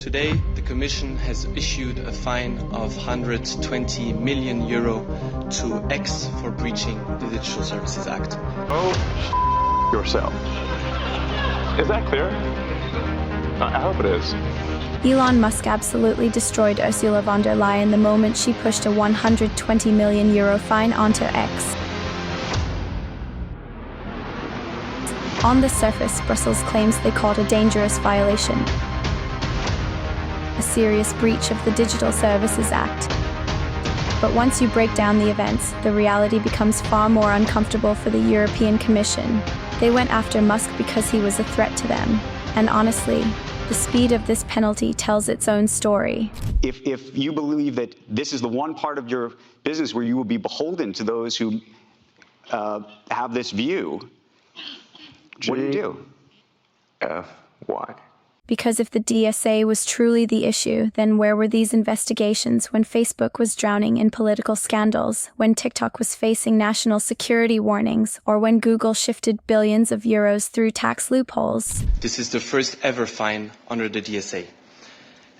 Today, the Commission has issued a fine of €120 million to X for breaching the Digital Services Act. Oh, yourself. Is that clear? I hope it is. Elon Musk absolutely destroyed Ursula von der Leyen the moment she pushed a €120 million fine onto X. On the surface, Brussels claims they caught a dangerous violation, a serious breach of the Digital Services Act. But once you break down the events, the reality becomes far more uncomfortable for the European Commission. They went after Musk because he was a threat to them. And honestly, the speed of this penalty tells its own story. If you believe that this is the one part of your business where you will be beholden to those who have this view, what do you do? Why? Because if the DSA was truly the issue, then where were these investigations when Facebook was drowning in political scandals, when TikTok was facing national security warnings, or when Google shifted billions of euros through tax loopholes? This is the first ever fine under the DSA.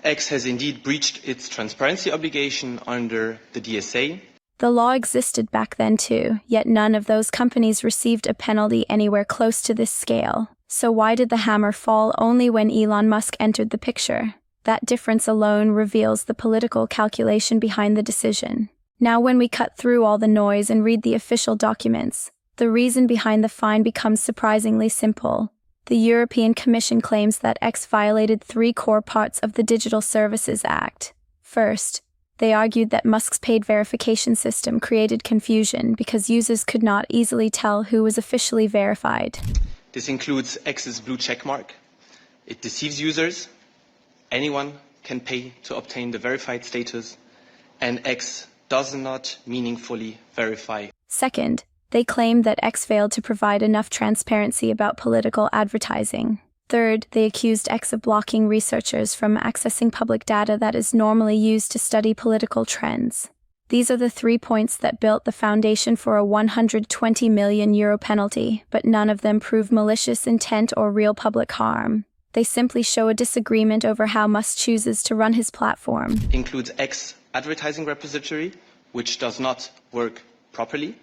X has indeed breached its transparency obligation under the DSA. The law existed back then too, yet none of those companies received a penalty anywhere close to this scale. So why did the hammer fall only when Elon Musk entered the picture? That difference alone reveals the political calculation behind the decision. Now when we cut through all the noise and read the official documents, the reason behind the fine becomes surprisingly simple. The European Commission claims that X violated three core parts of the Digital Services Act. First, they argued that Musk's paid verification system created confusion because users could not easily tell who was officially verified. This includes X's blue checkmark. It deceives users. Anyone can pay to obtain the verified status, and X does not meaningfully verify. Second, they claimed that X failed to provide enough transparency about political advertising. Third, they accused X of blocking researchers from accessing public data that is normally used to study political trends. These are the 3 points that built the foundation for a €120 million penalty, but none of them prove malicious intent or real public harm. They simply show a disagreement over how Musk chooses to run his platform. Includes X advertising repository, which does not work properly,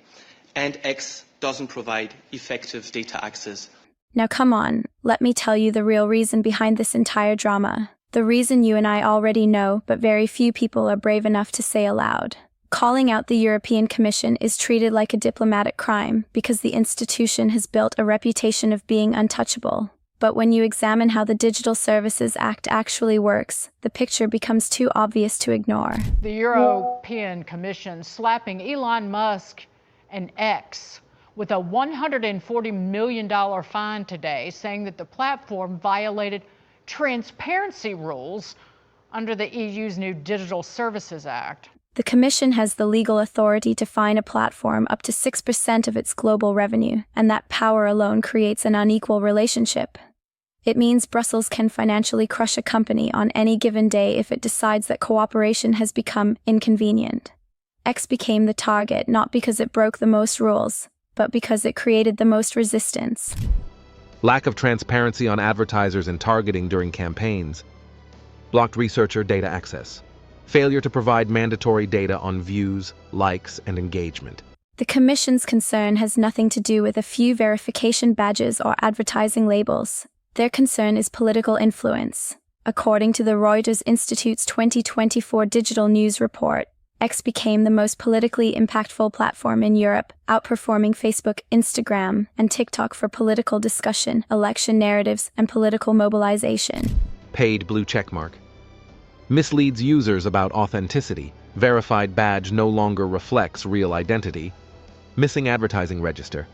and X doesn't provide effective data access. Now come on, let me tell you the real reason behind this entire drama. The reason you and I already know, but very few people are brave enough to say aloud. Calling out the European Commission is treated like a diplomatic crime because the institution has built a reputation of being untouchable. But when you examine how the Digital Services Act actually works, the picture becomes too obvious to ignore. The European Commission slapping Elon Musk and X with a $140 million fine today, saying that the platform violated transparency rules under the EU's new Digital Services Act. The Commission has the legal authority to fine a platform up to 6% of its global revenue, and that power alone creates an unequal relationship. It means Brussels can financially crush a company on any given day if it decides that cooperation has become inconvenient. X became the target not because it broke the most rules, but because it created the most resistance. Lack of transparency on advertisers and targeting during campaigns. Blocked researcher data access. Failure to provide mandatory data on views, likes, and engagement. The Commission's concern has nothing to do with a few verification badges or advertising labels. Their concern is political influence. According to the Reuters Institute's 2024 Digital News Report, X became the most politically impactful platform in Europe, outperforming Facebook, Instagram, and TikTok for political discussion, election narratives, and political mobilization. Paid blue checkmark. Misleads users about authenticity. Verified badge no longer reflects real identity. Missing advertising register.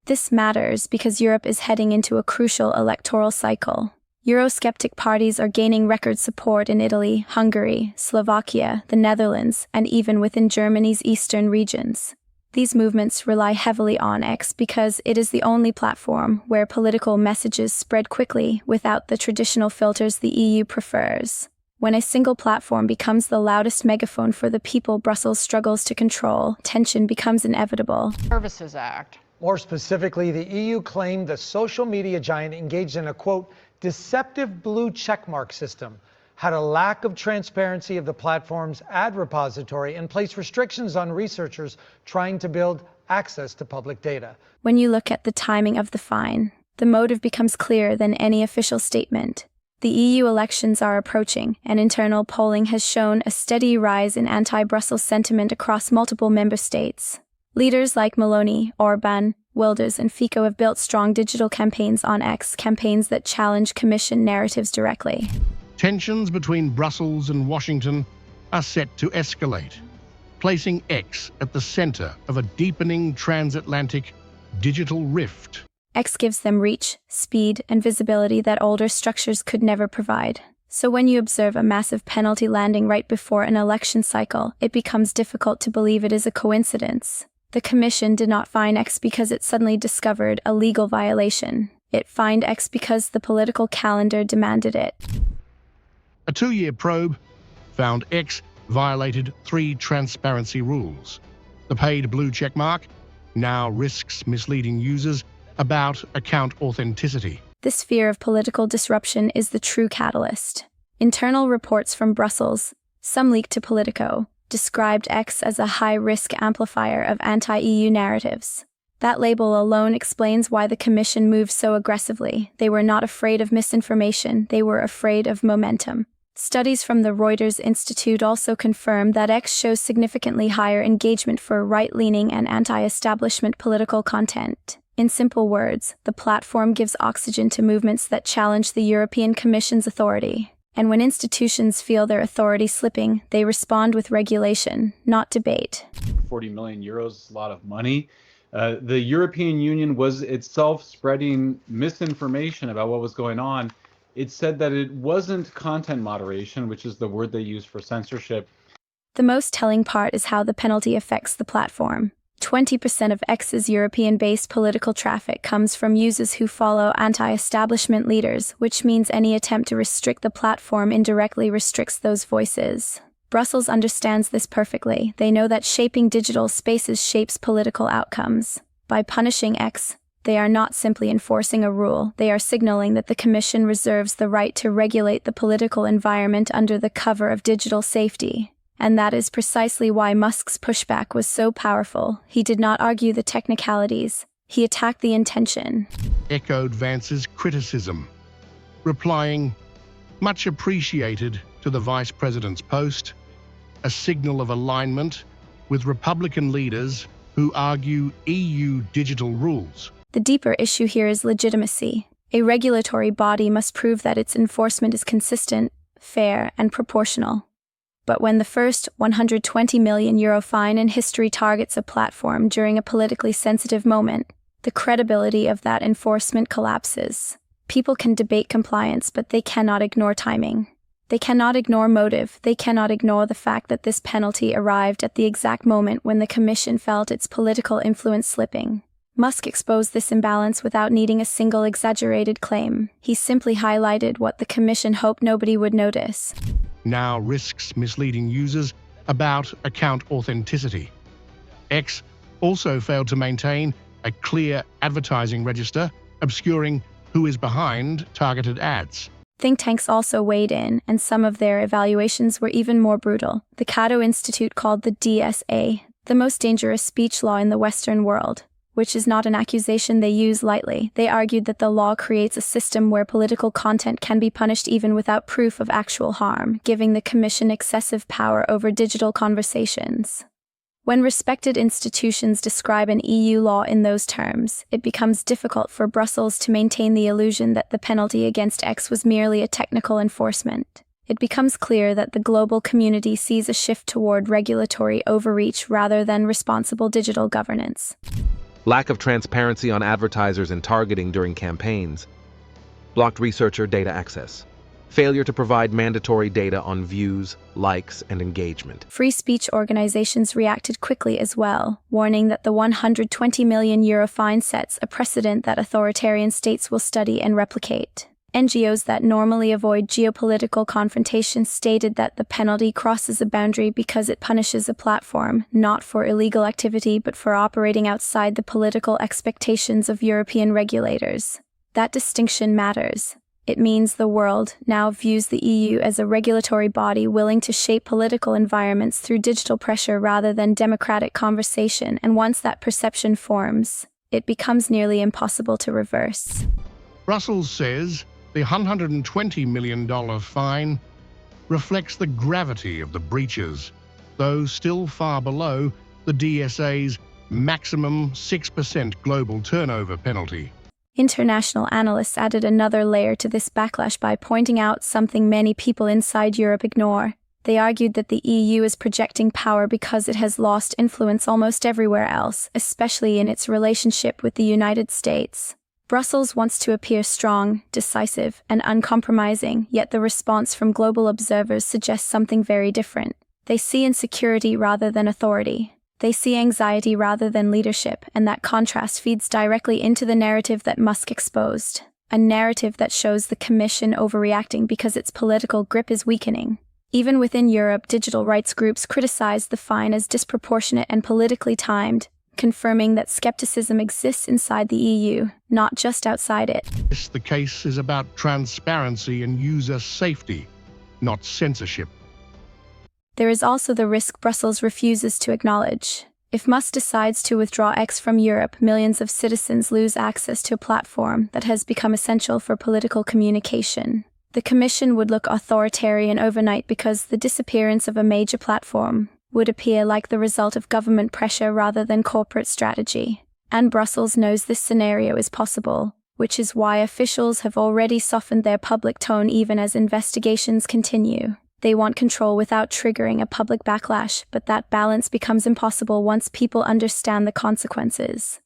This matters because Europe is heading into a crucial electoral cycle. Eurosceptic parties are gaining record support in Italy, Hungary, Slovakia, the Netherlands, and even within Germany's eastern regions. These movements rely heavily on X because it is the only platform where political messages spread quickly without the traditional filters the EU prefers. When a single platform becomes the loudest megaphone for the people Brussels struggles to control, tension becomes inevitable. Services Act. More specifically, the EU claimed the social media giant engaged in a, quote, deceptive blue checkmark system. had a lack of transparency of the platform's ad repository and placed restrictions on researchers trying to build access to public data. When you look at the timing of the fine, the motive becomes clearer than any official statement. The EU elections are approaching, and internal polling has shown a steady rise in anti-Brussels sentiment across multiple member states. Leaders like Meloni, Orban, Wilders, and Fico have built strong digital campaigns on X, campaigns that challenge Commission narratives directly. Tensions between Brussels and Washington are set to escalate, placing X at the center of a deepening transatlantic digital rift. X gives them reach, speed, and visibility that older structures could never provide. So when you observe a massive penalty landing right before an election cycle, it becomes difficult to believe it is a coincidence. The Commission did not fine X because it suddenly discovered a legal violation. It fined X because the political calendar demanded it. A 2-year probe found X violated 3 transparency rules. The paid blue checkmark now risks misleading users about account authenticity. This fear of political disruption is the true catalyst. Internal reports from Brussels, some leaked to Politico, described X as a high-risk amplifier of anti-EU narratives. That label alone explains why the Commission moved so aggressively. They were not afraid of misinformation, they were afraid of momentum. Studies from the Reuters Institute also confirm that X shows significantly higher engagement for right-leaning and anti-establishment political content. In simple words, the platform gives oxygen to movements that challenge the European Commission's authority. And when institutions feel their authority slipping, they respond with regulation, not debate. 40 million euros is a lot of money. The European Union was itself spreading misinformation about what was going on. It said that it wasn't content moderation, which is the word they use for censorship. The most telling part is how the penalty affects the platform. 20% of X's European-based political traffic comes from users who follow anti-establishment leaders, which means any attempt to restrict the platform indirectly restricts those voices. Brussels understands this perfectly. They know that shaping digital spaces shapes political outcomes. By punishing X, they are not simply enforcing a rule, they are signaling that the Commission reserves the right to regulate the political environment under the cover of digital safety. And that is precisely why Musk's pushback was so powerful. He did not argue the technicalities, he attacked the intention. Echoed Vance's criticism, replying, "Much appreciated," to the Vice President's post, a signal of alignment with Republican leaders who argue EU digital rules. The deeper issue here is legitimacy. A regulatory body must prove that its enforcement is consistent, fair, and proportional. But when the first €120 million fine in history targets a platform during a politically sensitive moment, the credibility of that enforcement collapses. People can debate compliance, but they cannot ignore timing. They cannot ignore motive. They cannot ignore the fact that this penalty arrived at the exact moment when the Commission felt its political influence slipping. Musk exposed this imbalance without needing a single exaggerated claim. He simply highlighted what the Commission hoped nobody would notice. Now risks misleading users about account authenticity. X also failed to maintain a clear advertising register, obscuring who is behind targeted ads. Think tanks also weighed in, and some of their evaluations were even more brutal. The Cato Institute called the DSA the most dangerous speech law in the Western world, which is not an accusation they use lightly. They argued that the law creates a system where political content can be punished even without proof of actual harm, giving the Commission excessive power over digital conversations. When respected institutions describe an EU law in those terms, it becomes difficult for Brussels to maintain the illusion that the penalty against X was merely a technical enforcement. It becomes clear that the global community sees a shift toward regulatory overreach rather than responsible digital governance. Lack of transparency on advertisers and targeting during campaigns, blocked researcher data access, failure to provide mandatory data on views, likes, and engagement. Free speech organizations reacted quickly as well, warning that the €120 million fine sets a precedent that authoritarian states will study and replicate. NGOs that normally avoid geopolitical confrontation stated that the penalty crosses a boundary because it punishes a platform, not for illegal activity but for operating outside the political expectations of European regulators. That distinction matters. It means the world now views the EU as a regulatory body willing to shape political environments through digital pressure rather than democratic conversation, and once that perception forms, it becomes nearly impossible to reverse. Brussels says the $120 million fine reflects the gravity of the breaches, though still far below the DSA's maximum 6% global turnover penalty. International analysts added another layer to this backlash by pointing out something many people inside Europe ignore. They argued that the EU is projecting power because it has lost influence almost everywhere else, especially in its relationship with the United States. Brussels wants to appear strong, decisive, and uncompromising, yet the response from global observers suggests something very different. They see insecurity rather than authority. They see anxiety rather than leadership, and that contrast feeds directly into the narrative that Musk exposed. A narrative that shows the Commission overreacting because its political grip is weakening. Even within Europe, digital rights groups criticized the fine as disproportionate and politically timed, confirming that skepticism exists inside the EU, not just outside it. The case is about transparency and user safety, not censorship. There is also the risk Brussels refuses to acknowledge. If Musk decides to withdraw X from Europe, millions of citizens lose access to a platform that has become essential for political communication. The Commission would look authoritarian overnight because the disappearance of a major platform would appear like the result of government pressure rather than corporate strategy. And Brussels knows this scenario is possible, which is why officials have already softened their public tone even as investigations continue. They want control without triggering a public backlash, but that balance becomes impossible once people understand the consequences.